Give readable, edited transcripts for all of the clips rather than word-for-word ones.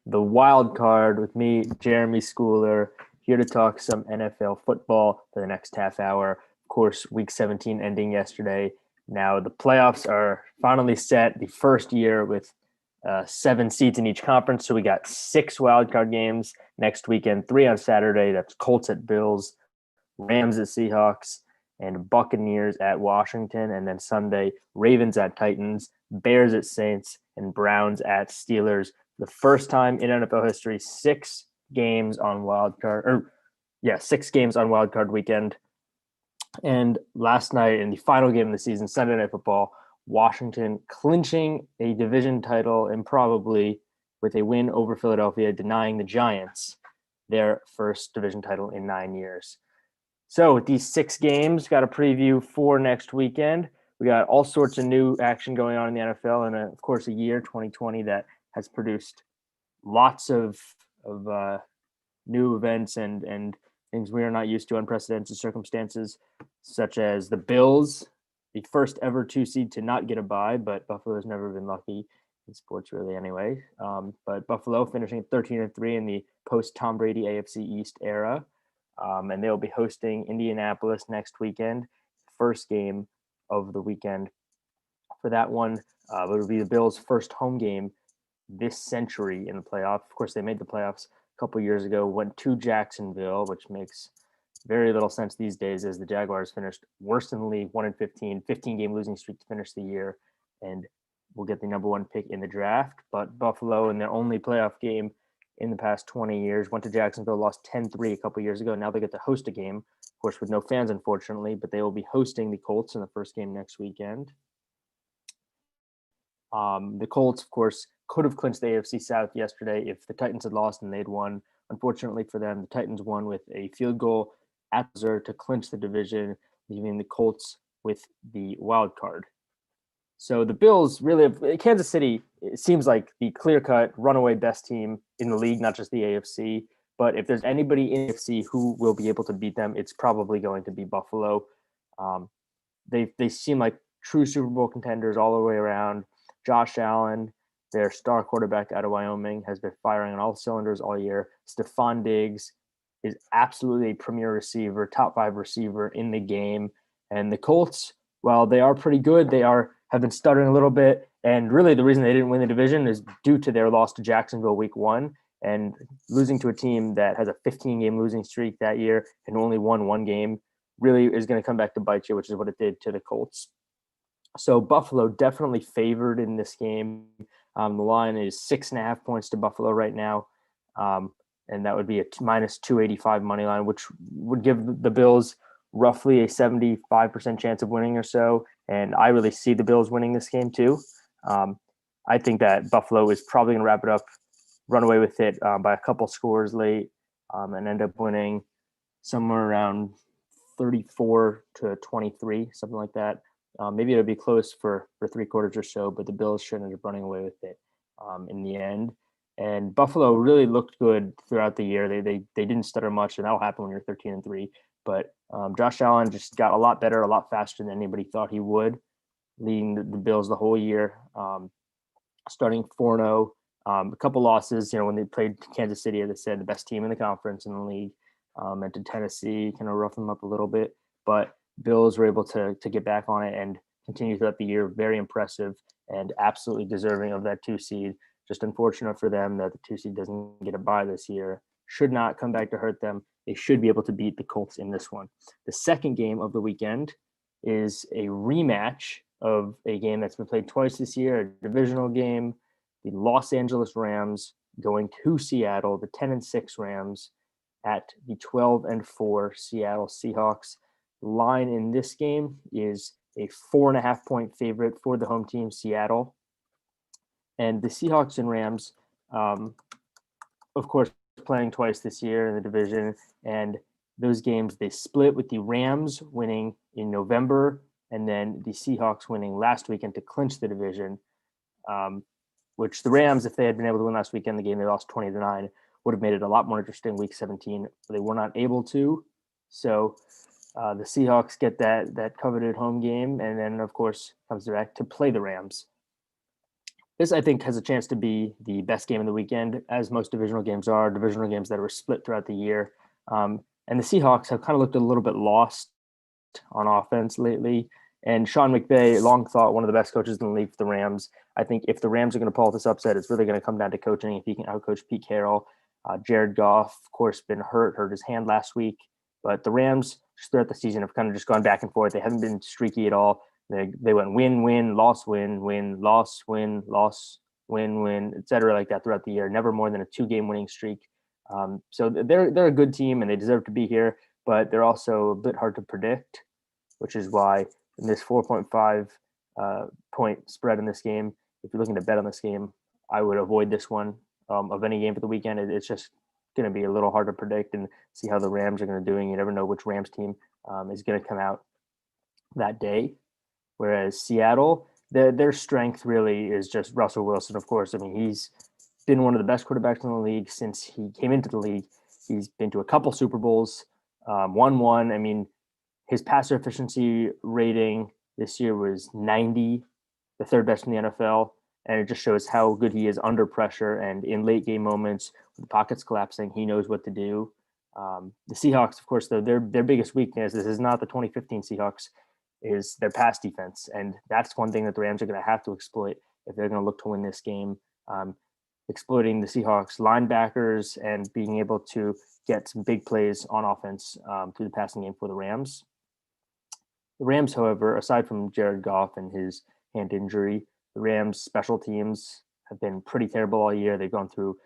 the wild card with me, Jeremy Schooler, here to talk some NFL football for the next half hour. Of course, week 17 ending yesterday. Now the playoffs are finally set, the first year with 7 seats in each conference. So we got 6 wild card games next weekend, 3 on Saturday. That's Colts at Bills, Rams at Seahawks, and Buccaneers at Washington. And then Sunday, Ravens at Titans, Bears at Saints, and Browns at Steelers. The first time in NFL history, 6 games on wild card, 6 games on wild card weekend. And last night in the final game of the season, Sunday Night Football, Washington clinching a division title and probably with a win over Philadelphia, denying the Giants their first division title in 9 years. So with these 6 games, got a preview for next weekend. We got all sorts of new action going on in the NFL, and of course a year 2020 that has produced lots of new events and things we are not used to, unprecedented circumstances, such as the Bills, the first ever 2 seed to not get a bye, but Buffalo's never been lucky in sports really anyway. But Buffalo finishing at 13-3 in the post Tom Brady AFC East era. And they'll be hosting Indianapolis next weekend, first game of the weekend. For that one, it'll be the Bills' first home game this century in the playoff. Of course, they made the playoffs a couple years ago, went to Jacksonville, which makes very little sense these days as the Jaguars finished worse than the league, 1-15, 15-game losing streak to finish the year, and will get the number 1 pick in the draft. But Buffalo, in their only playoff game in the past 20 years, went to Jacksonville, lost 10-3 a couple years ago. Now they get to host a game, of course, with no fans, unfortunately, but they will be hosting the Colts in the first game next weekend. The Colts, of course, could have clinched the AFC South yesterday if the Titans had lost and they'd won. Unfortunately for them, the Titans won with a field goal at buzzer to clinch the division, leaving the Colts with the wild card. So the Bills really, Kansas City, it seems like the clear-cut, runaway best team in the league, not just the AFC. But if there's anybody in the AFC who will be able to beat them, it's probably going to be Buffalo. They seem like true Super Bowl contenders all the way around. Josh Allen, their star quarterback out of Wyoming, has been firing on all cylinders all year. Stephon Diggs is absolutely a premier receiver, top 5 receiver in the game. And the Colts, while they are pretty good, have been stuttering a little bit. And really the reason they didn't win the division is due to their loss to Jacksonville week 1 and losing to a team that has a 15-game losing streak that year and only won 1 game really is going to come back to bite you, which is what it did to the Colts. So Buffalo definitely favored in this game. The line is 6.5 points to Buffalo right now. And that would be a minus 285 money line, which would give the Bills roughly a 75% chance of winning or so. And I really see the Bills winning this game too. I think that Buffalo is probably going to wrap it up, run away with it by a couple scores late, and end up winning somewhere around 34-23, something like that. Maybe it'll be close for 3 quarters or so, but the Bills should end up running away with it in the end. And Buffalo really looked good throughout the year. They didn't stutter much, and that'll happen when you're 13-3. But Josh Allen just got a lot better, a lot faster than anybody thought he would, leading the Bills the whole year, starting 4-0. A couple losses, when they played Kansas City, as I said, the best team in the conference in the league, and to Tennessee, kind of rough them up a little bit. But Bills were able to get back on it and continue throughout the year. Very impressive and absolutely deserving of that 2 seed. Just unfortunate for them that the 2 seed doesn't get a bye this year. Should not come back to hurt them. They should be able to beat the Colts in this one. The second game of the weekend is a rematch of a game that's been played twice this year, a divisional game. The Los Angeles Rams going to Seattle, the 10-6 Rams at the 12-4 Seattle Seahawks. Line in this game is a 4.5-point favorite for the home team, Seattle. And the Seahawks and Rams, of course, playing twice this year in the division. And those games, they split with the Rams winning in November and then the Seahawks winning last weekend to clinch the division, which the Rams, if they had been able to win last weekend, the game they lost 20-9, would have made it a lot more interesting week 17. But they were not able to. So the Seahawks get that coveted home game, and then, of course, comes back to play the Rams. This, I think, has a chance to be the best game of the weekend, as most divisional games are, divisional games that were split throughout the year. And the Seahawks have kind of looked a little bit lost on offense lately. And Sean McVay, long thought one of the best coaches in the league for the Rams. I think if the Rams are going to pull off this upset, it's really going to come down to coaching. If he can outcoach Pete Carroll, Jared Goff, of course, been hurt his hand last week. But the Rams, just throughout the season, have kind of just gone back and forth. They haven't been streaky at all. They went win, loss, win, loss, win, et cetera, like that throughout the year. Never more than a 2-game winning streak. So they're a good team and they deserve to be here, but they're also a bit hard to predict, which is why in this 4.5 point spread in this game, if you're looking to bet on this game, I would avoid this one of any game for the weekend. It's just going to be a little hard to predict and see how the Rams are going to do. You never know which Rams team is going to come out that day. Whereas Seattle, their strength really is just Russell Wilson, of course. I mean, he's been one of the best quarterbacks in the league since he came into the league. He's been to a couple Super Bowls, won one. I mean, his passer efficiency rating this year was 90, the third best in the NFL. And it just shows how good he is under pressure and in late game moments with the pockets collapsing. He knows what to do. The Seahawks, of course, though, their biggest weakness, this is not the 2015 Seahawks, is their pass defense. And that's one thing that the Rams are going to have to exploit if they're going to look to win this game. Exploiting the Seahawks linebackers and being able to get some big plays on offense through the passing game for the Rams. The Rams, however, aside from Jared Goff and his hand injury, the Rams' special teams have been pretty terrible all year. They've gone through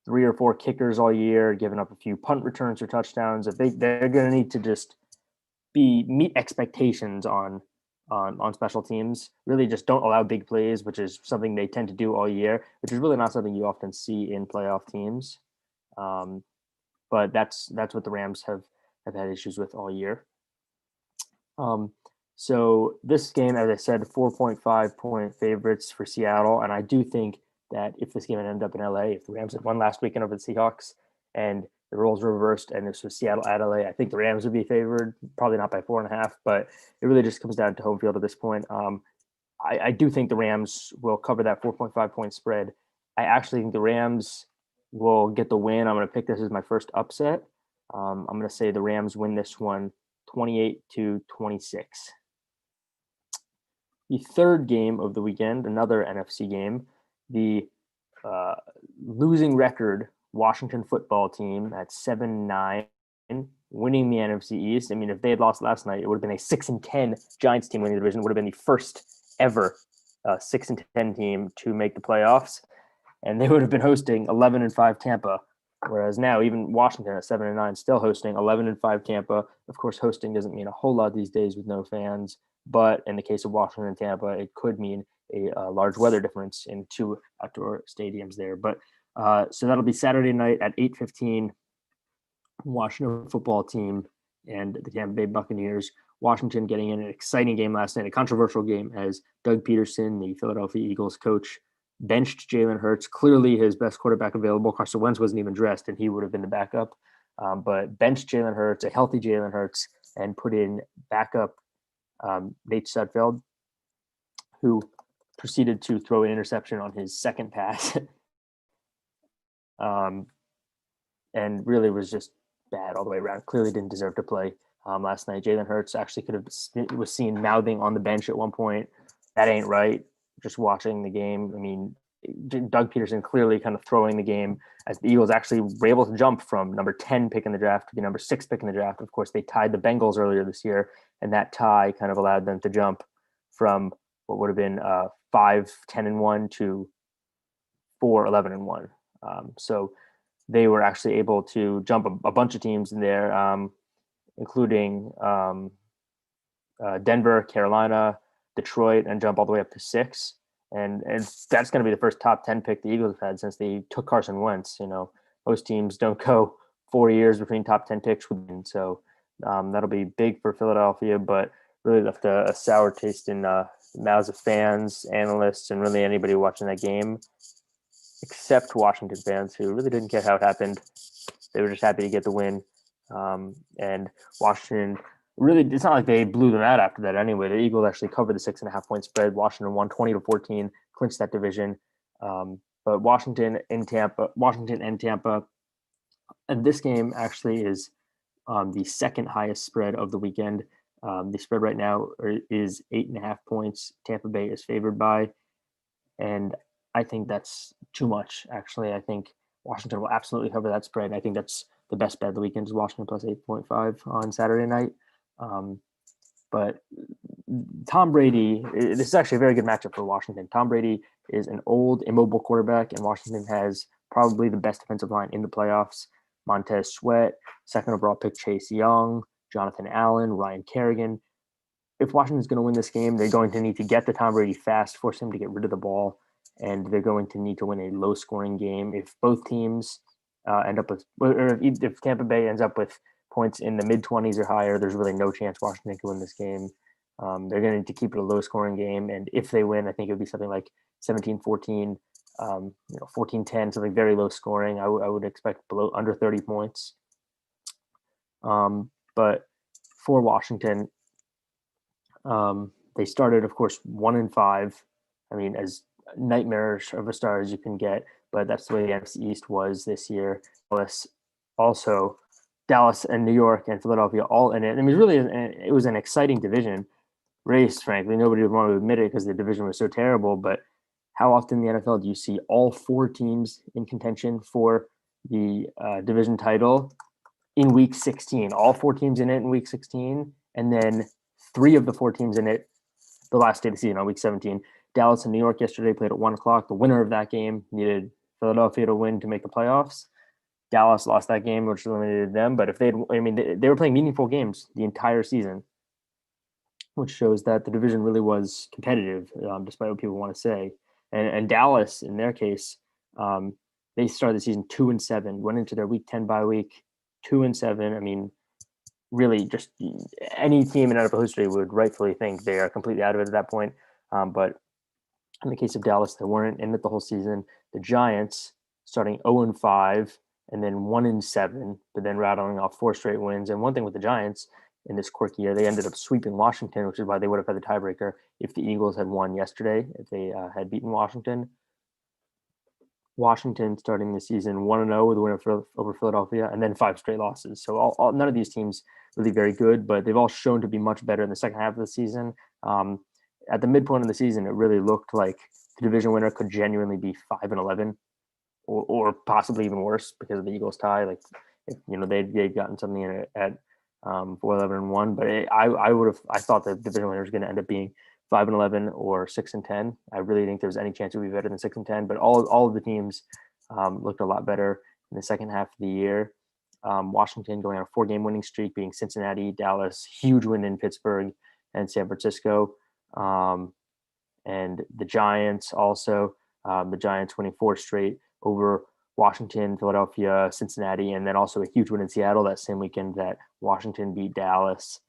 3 or 4 kickers all year, given up a few punt returns or touchdowns. If they're going to need to just meet expectations on special teams. Really, just don't allow big plays, which is something they tend to do all year, which is really not something you often see in playoff teams. But that's what the Rams have had issues with all year. So this game, as I said, 4.5 point favorites for Seattle, and I do think that if this game had ended up in LA, if the Rams had won last weekend over the Seahawks, and the roles were reversed and this was Seattle at LA, I think the Rams would be favored, probably not by 4.5, but it really just comes down to home field at this point. I do think the Rams will cover that 4.5 point spread. I actually think the Rams will get the win. I'm going to pick this as my first upset. I'm going to say the Rams win this one 28-26. The third game of the weekend, another NFC game, the losing record Washington football team at 7-9, winning the NFC East. I mean, if they had lost last night, it would have been a 6-10 Giants team winning the division. It would have been the first ever 6-10 team to make the playoffs, and they would have been hosting 11-5 Tampa. Whereas now, even Washington at 7-9, still hosting 11-5 Tampa. Of course, hosting doesn't mean a whole lot these days with no fans, but in the case of Washington and Tampa, it could mean a large weather difference in 2 outdoor stadiums there. But so that'll be Saturday night at 8:15. Washington football team and the Tampa Bay Buccaneers. Washington getting in an exciting game last night, a controversial game as Doug Peterson, the Philadelphia Eagles coach, benched Jalen Hurts, clearly his best quarterback available. Carson Wentz wasn't even dressed, and he would have been the backup. But benched Jalen Hurts, a healthy Jalen Hurts, and put in backup Nate Sudfeld, who proceeded to throw an interception on his second pass. And really was just bad all the way around. Clearly didn't deserve to play last night. Jalen Hurts actually was seen mouthing on the bench at one point. That ain't right. Just watching the game. I mean, Doug Peterson clearly kind of throwing the game as the Eagles actually were able to jump from number 10 pick in the draft to the number 6 pick in the draft. Of course, they tied the Bengals earlier this year, and that tie kind of allowed them to jump from what would have been 5-10-1 to 4-11-1. So they were actually able to jump a bunch of teams in there, including Denver, Carolina, Detroit, and jump all the way up to 6. And that's going to be the first top 10 pick the Eagles have had since they took Carson Wentz. You know, most teams don't go 4 years between top 10 picks. So that'll be big for Philadelphia, but really left a sour taste in the mouths of fans, analysts, and really anybody watching that game, except Washington fans who really didn't get how it happened. They were just happy to get the win. And Washington really, it's not like they blew them out after that anyway. The Eagles actually covered the 6.5 point spread. Washington won 20-14, clinched that division. But Washington and Tampa, and this game actually is the second highest spread of the weekend. The spread right now is 8.5 points. Tampa Bay is favored by, and I think that's too much. Actually, I think Washington will absolutely cover that spread. I think that's the best bet of the weekend is Washington plus 8.5 on Saturday night. But Tom Brady, this is actually a very good matchup for Washington. Tom Brady is an old, immobile quarterback, and Washington has probably the best defensive line in the playoffs. Montez Sweat, second overall pick Chase Young, Jonathan Allen, Ryan Kerrigan. If Washington's going to win this game, they're going to need to get to Tom Brady fast, force him to get rid of the ball, and they're going to need to win a low-scoring game. If both teams end up with, or if Tampa Bay ends up with points in the mid-20s or higher, there's really no chance Washington can win this game. They're going to need to keep it a low-scoring game, and if they win, I think it would be something like 17-14, 14-10, something very low-scoring. I would expect under 30 points. But for Washington, they started, of course, 1-5. I mean, as nightmarish of a start as you can get, but that's the way the NFC East was this year. Also, Dallas and New York and Philadelphia all in it. I mean, really, it was an exciting division race, frankly. Nobody would want to admit it because the division was so terrible, but how often in the NFL do you see all four teams in contention for the division title in week 16? All four teams in it in week 16, and then three of the four teams in it the last day of the season on week 17. Dallas and New York yesterday played at 1 o'clock. The winner of that game needed Philadelphia to win to make the playoffs. Dallas lost that game, which eliminated them. But if they were playing meaningful games the entire season, which shows that the division really was competitive, despite what people want to say. And Dallas, in their case, they started the season 2-7, went into their week 10 bye week 2-7. I mean, really, just any team in NFL history would rightfully think they are completely out of it at that point. But in the case of Dallas, they weren't in it the whole season. The Giants starting 0-5 and then 1-7, but then rattling off 4 straight wins. And one thing with the Giants in this quirky year, they ended up sweeping Washington, which is why they would have had the tiebreaker if the Eagles had won yesterday, if they had beaten Washington. Washington starting the season 1-0 with a win over Philadelphia, and then 5 straight losses. So none of these teams really very good, but they've all shown to be much better in the second half of the season. At the midpoint of the season, it really looked like the division winner could genuinely be 5-11, or possibly even worse because of the Eagles tie. Like, they'd gotten something at 4-11-1, but I thought the division winner was going to end up being 5-11 or 6-10. I really think there was any chance it would be better than 6-10, but all of the teams looked a lot better in the second half of the year. Washington going on a 4-game winning streak, beating Cincinnati, Dallas, huge win in Pittsburgh and San Francisco. And the Giants also, the Giants winning 4 straight over Washington, Philadelphia, Cincinnati, and then also a huge win in Seattle that same weekend that Washington beat Dallas.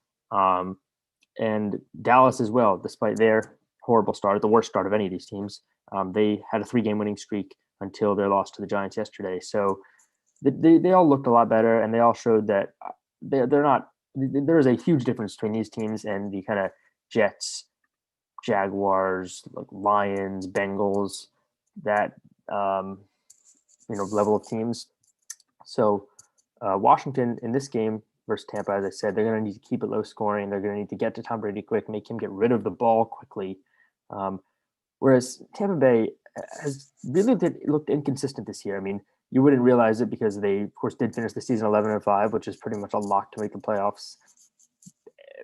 And Dallas as well, despite their horrible start, the worst start of any of these teams, they had a 3-game winning streak until their loss to the Giants yesterday. So they all looked a lot better, and they all showed that they're not. There is a huge difference between these teams and the kind of Jets, Jaguars, like Lions, Bengals, that level of teams. So Washington in this game versus Tampa, as I said, they're going to need to keep it low scoring. They're going to need to get to Tom Brady quick, make him get rid of the ball quickly. Whereas Tampa Bay has really looked inconsistent this year. I mean, you wouldn't realize it because they, of course, did finish the season 11-5, which is pretty much a lock to make the playoffs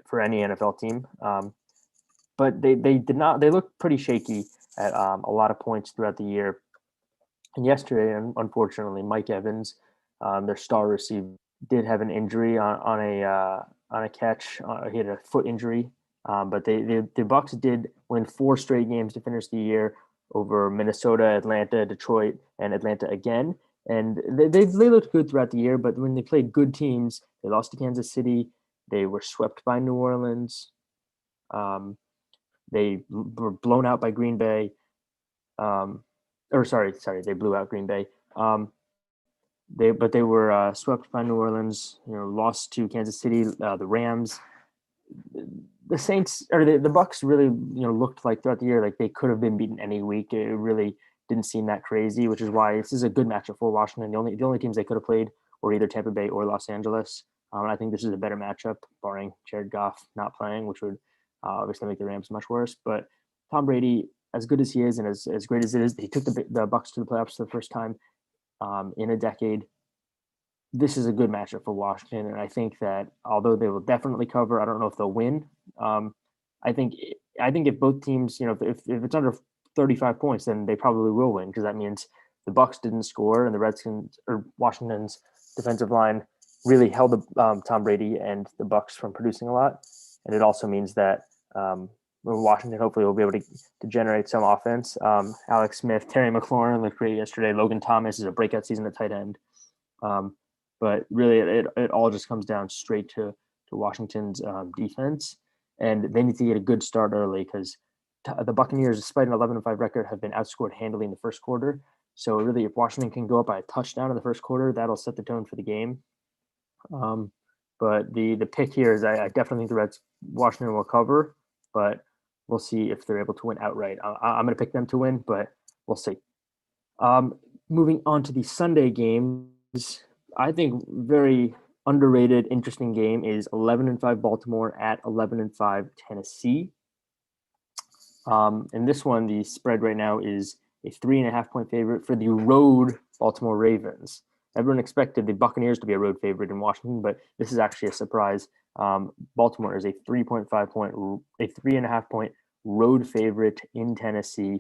for any NFL team. But they did not. They looked pretty shaky at a lot of points throughout the year. And yesterday, unfortunately, Mike Evans, their star receiver, did have an injury on a catch. He had a foot injury, but the Bucs did win 4 straight games to finish the year over Minnesota, Atlanta, Detroit, and Atlanta again. And they looked good throughout the year, but when they played good teams, they lost to Kansas City. They were swept by New Orleans. They were blown out by Green Bay. They blew out Green Bay. They were swept by New Orleans. Lost to Kansas City, the Rams. The Saints or the Bucs really looked like throughout the year like they could have been beaten any week. It really didn't seem that crazy, which is why this is a good matchup for Washington. The only teams they could have played were either Tampa Bay or Los Angeles. And I think this is a better matchup, barring Jared Goff not playing, which would obviously make the Rams much worse. But Tom Brady, as good as he is and as great as it is, he took the Bucs to the playoffs for the first time in a decade. This is a good matchup for Washington, and I think that although they will definitely cover, I don't know if they'll win. Um, I think I think if both teams, if it's under 35 points, then they probably will win because that means the Bucs didn't score and the Redskins or Washington's defensive line really held Tom Brady and the Bucs from producing a lot, and it also means that Washington hopefully will be able to generate some offense. Alex Smith, Terry McLaurin looked great yesterday. Logan Thomas is a breakout season at tight end. Um, but really, it all just comes down straight to Washington's defense, and they need to get a good start early because the Buccaneers, despite an 11-5 record, have been outscored handily in the first quarter. So really, if Washington can go up by a touchdown in the first quarter, that'll set the tone for the game. But the pick here is I definitely think Washington will cover, but we'll see if they're able to win outright. I'm going to pick them to win, but we'll see. Moving on to the Sunday games, I think very underrated, interesting game is 11-5 Baltimore at 11-5 Tennessee. In this one, the spread right now is a 3.5-point favorite for the road Baltimore Ravens. Everyone expected the Buccaneers to be a road favorite in Washington, but this is actually a surprise. Baltimore is a 3.5 point road favorite in Tennessee,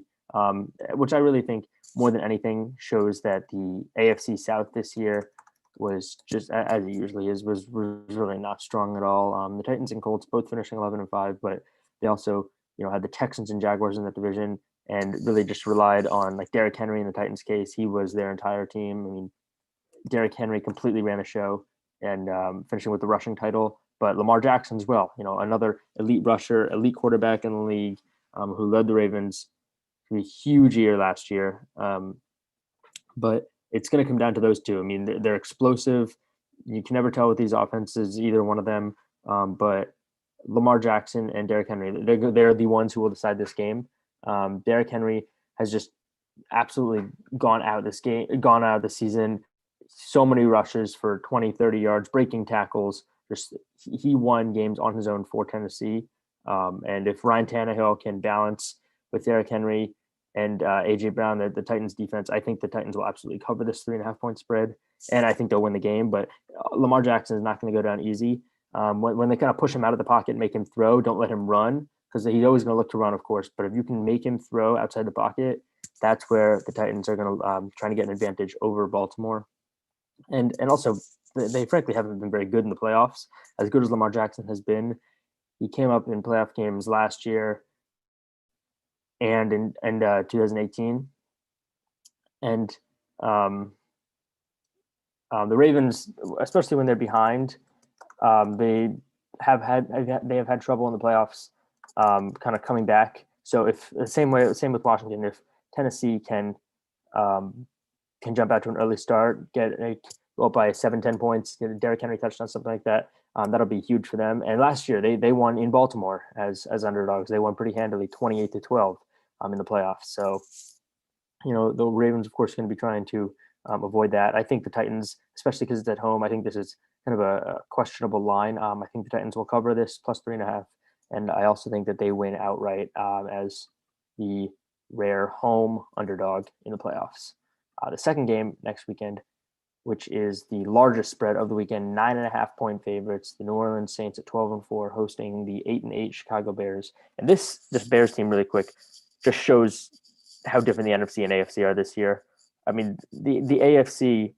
which I really think more than anything shows that the AFC South this year was just as it usually is, was really not strong at all. The Titans and Colts both finishing 11-5, but they also had the Texans and Jaguars in that division, and really just relied on like Derrick Henry in the Titans case. He was their entire team. I mean, Derrick Henry completely ran the show and finishing with the rushing title, but Lamar Jackson as well. Another elite rusher, elite quarterback in the league, who led the Ravens to a huge year last year. But it's going to come down to those two. I mean, they're explosive. You can never tell with these offenses, either one of them. But Lamar Jackson and Derrick Henry, they're the ones who will decide this game. Derrick Henry has just absolutely gone out of the season. So many rushes for 20, 30 yards, breaking tackles. He won games on his own for Tennessee. And if Ryan Tannehill can balance with Derrick Henry and AJ Brown, the Titans defense, I think the Titans will absolutely cover this 3.5-point spread, and I think they'll win the game. But Lamar Jackson is not going to go down easy. When they kind of push him out of the pocket and make him throw, don't let him run, because he's always going to look to run, of course. But if you can make him throw outside the pocket, that's where the Titans are going to try to get an advantage over Baltimore. And also, they frankly haven't been very good in the playoffs. As good as Lamar Jackson has been, he came up in playoff games last year and in 2018. And the Ravens, especially when they're behind, they have had trouble in the playoffs, kind of coming back. So same with Washington, if Tennessee can jump out to an early start, go up by 7-10 points, get a Derrick Henry touchdown, something like that, that'll be huge for them. And last year they won in Baltimore as underdogs. They won pretty handily, 28-12 in the playoffs. So the Ravens, of course, are going to be trying to avoid that. I think the Titans, especially because it's at home, I think this is kind of a questionable line. I think the Titans will cover this plus 3.5, and I also think that they win outright as the rare home underdog in the playoffs. The second game next weekend, which is the largest spread of the weekend, 9.5-point favorites, the New Orleans Saints at 12-4, hosting the 8-8 Chicago Bears. And this Bears team, really quick, just shows how different the NFC and AFC are this year. I mean, the AFC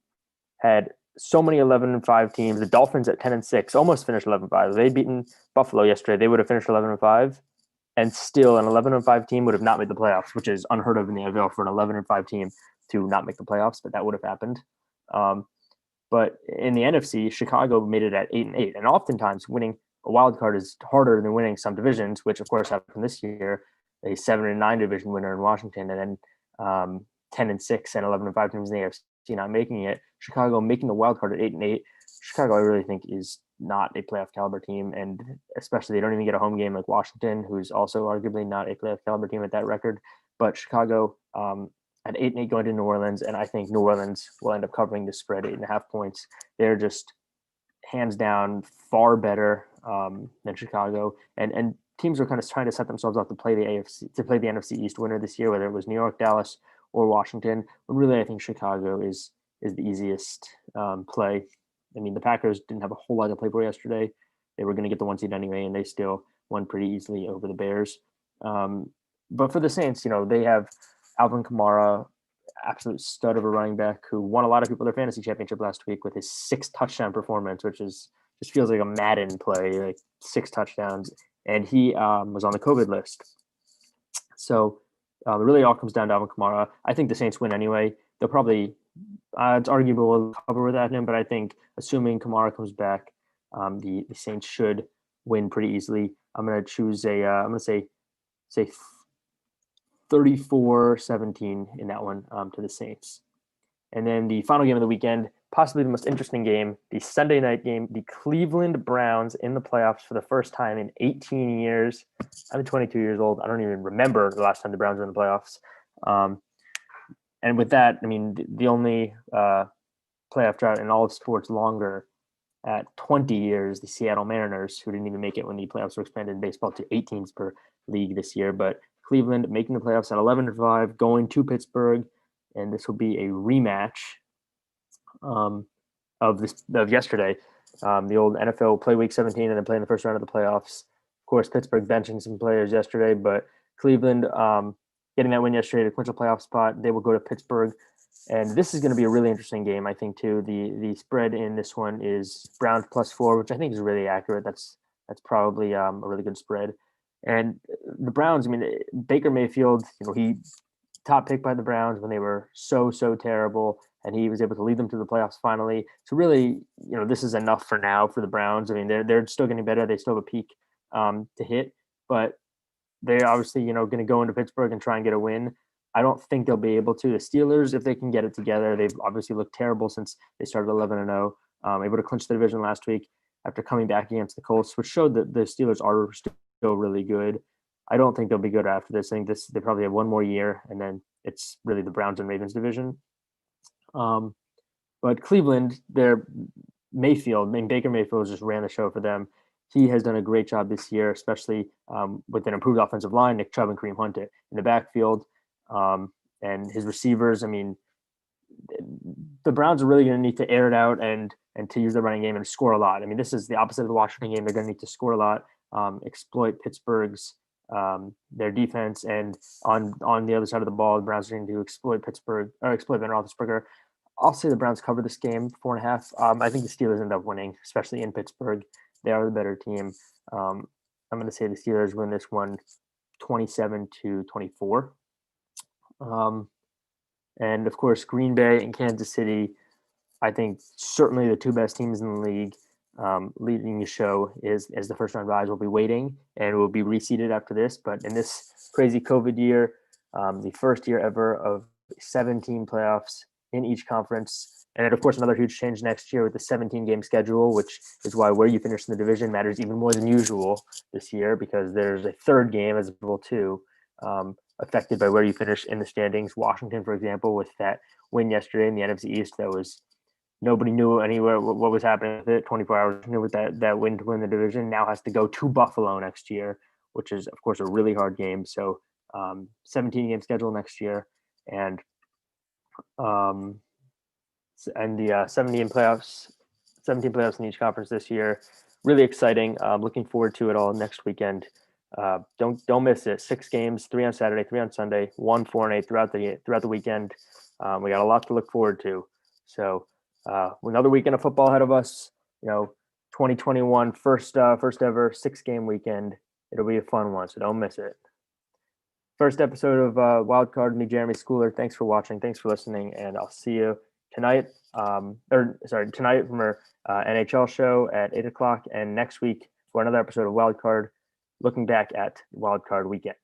had so many 11-5 teams. The Dolphins at 10-6 almost finished 11-5. If they'd beaten Buffalo yesterday, they would have finished 11-5, and still an 11-5 team would have not made the playoffs, which is unheard of in the NFL for an 11-5 team to not make the playoffs, but that would have happened. But in the NFC, Chicago made it at 8-8, and oftentimes winning a wild card is harder than winning some divisions, which of course happened this year. A 7-9 division winner in Washington, and then 10-6 and 11-5 teams in the AFC not making it. Chicago making the wild card at 8-8. Chicago, I really think, is not a playoff caliber team, and especially they don't even get a home game like Washington, who's also arguably not a playoff caliber team at that record. But Chicago at 8-8 going to New Orleans, and I think New Orleans will end up covering the spread, 8.5 points. They're just hands down far better than Chicago, and teams are kind of trying to set themselves up to play the NFC East winner this year, whether it was New York, Dallas, or Washington. But really, I think Chicago is the easiest play. I mean, the Packers didn't have a whole lot to play for yesterday. They were going to get the 1 seed anyway, and they still won pretty easily over the Bears. But for the Saints, they have Alvin Kamara, absolute stud of a running back who won a lot of people their fantasy championship last week with his 6 touchdown performance, which just feels like a Madden play, like 6 touchdowns. And he was on the COVID list. So it really all comes down to Alvin Kamara. I think the Saints win anyway. They'll probably, it's arguable we'll cover without him, but I think assuming Kamara comes back, the Saints should win pretty easily. I'm going to choose I'm going to say 34-17 in that one to the Saints. And then the final game of the weekend, possibly the most interesting game, the Sunday night game, the Cleveland Browns in the playoffs for the first time in 18 years. I'm 22 years old. I don't even remember the last time the Browns were in the playoffs. And with that, I mean, the only playoff drought in all of sports longer at 20 years, the Seattle Mariners, who didn't even make it when the playoffs were expanded in baseball to 8 teams per league this year. But Cleveland making the playoffs at 11-5, going to Pittsburgh, and this will be a rematch of yesterday. The old NFL play Week 17 and then playing the first round of the playoffs. Of course, Pittsburgh benching some players yesterday, but Cleveland getting that win yesterday to clinch a playoff spot. They will go to Pittsburgh, and this is going to be a really interesting game, I think, too. The spread in this one is Browns +4, which I think is really accurate. That's probably a really good spread. And the Browns, I mean, Baker Mayfield, he top pick by the Browns when they were so terrible, and he was able to lead them to the playoffs finally. So really, this is enough for now for the Browns. I mean, they're still getting better. They still have a peak to hit, but they're obviously, going to go into Pittsburgh and try and get a win. I don't think they'll be able to. The Steelers, if they can get it together, they've obviously looked terrible since they started 11-0, able to clinch the division last week after coming back against the Colts, which showed that the Steelers are still really good. I don't think they'll be good after this. I think they probably have one more year, and then it's really the Browns and Ravens division. But Cleveland, Baker Mayfield just ran the show for them. He has done a great job this year, especially with an improved offensive line, Nick Chubb and Kareem Hunt in the backfield. And his receivers, I mean, the Browns are really going to need to air it out and to use the running game and score a lot. I mean, this is the opposite of the Washington game. They're going to need to score a lot, exploit Pittsburgh's their defense, and on the other side of the ball, the Browns are going to exploit Ben Roethlisberger. I'll say the Browns cover this game 4.5. I think the Steelers end up winning, especially in Pittsburgh. They are the better team. I'm going to say the Steelers win this one 27-24. And of course, Green Bay and Kansas City, I think certainly the two best teams in the league. Leading the show is as the first round buys will be waiting and will be reseeded after this. But in this crazy COVID year, the first year ever of 17 playoffs in each conference. And then, of course, another huge change next year with the 17-game schedule, which is why where you finish in the division matters even more than usual this year, because there's a third game as well, too, affected by where you finish in the standings. Washington, for example, with that win yesterday in the NFC East, that was nobody knew anywhere what was happening with it. 24 hours with that win to win the division. Now has to go to Buffalo next year, which is, of course, a really hard game. So 17-game schedule next year. And the 17 playoffs in each conference this year. Really exciting. Looking forward to it all next weekend. Don't miss it. 6 games, 3 on Saturday, 3 on Sunday, 1, 4, and 8 throughout the weekend. We got a lot to look forward to. So another weekend of football ahead of us. 2021 first ever 6-game weekend. It'll be a fun one, so don't miss it. First episode of Wildcard, me, Jeremy Schooler. Thanks for watching. Thanks for listening, and I'll see you tonight. Tonight from our NHL show at 8:00, and next week for another episode of Wildcard, looking back at Wildcard weekend.